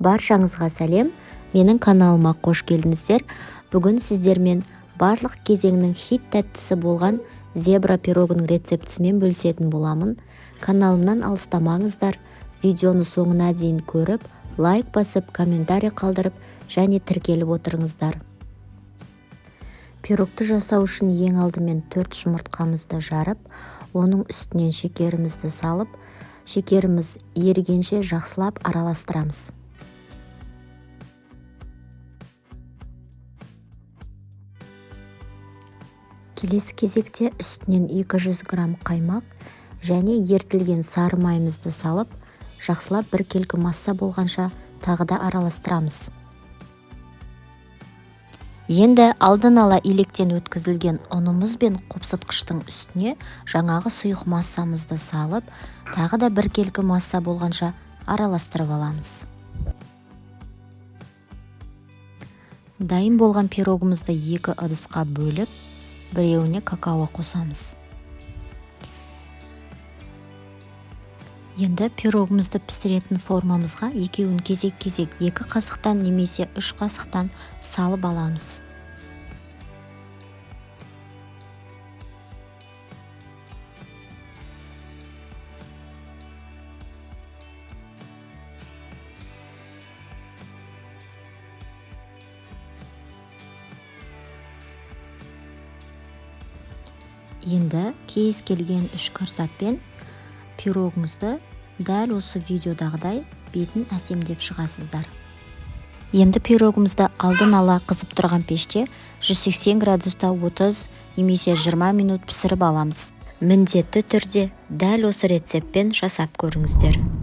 Баршаңызға сәлем, менің каналыма қош келдіңіздер. Бүгін сіздермен барлық кезеңнің хит тәттісі болған зебра пирогының рецептісімен бөлісетін боламын. Каналымнан алыстамаңыздар, видеоны соңына дейін көріп, лайк басып, комментарий қалдырып және тіркеліп отырыңыздар. Пирогты жасау үшін ең алдымен 4 жұмыртқамызды жарып, оның үстінен шекерімізді салып, шекеріміз ерігенше жақсылап араластырамыз. Келесі кезекте үстінен 200 грамм қаймақ және ертілген сары майымызды салып, жақсылап бір келкі масса болғанша тағы да араластырамыз. Енді алдын ала електен өткізілген ұнымыз бен қопсытқыштың үстіне жаңағы сұйық массамызды салып, тағы да бір келкі масса болғанша араластырып аламыз. Дайын болған пирогымызды 2 ыдысқа бөліп, біреуіне какао қосамыз. Енді пирогымызды пісіретін формамызға екеуін кезек-кезек 2 қасықтан немесе 3 қасықтан салып аламыз. Енді кез келген үшкір затпен пирогыңызды дәл осы видеодағыдай бетін әсемдеп шығасыздар. Енді пирогымызды алдын ала қызып тұрған пеште 180 градуста 30 немесе 20 минут пісіріп аламыз. Міндетті түрде дәл осы рецептпен жасап көріңіздер.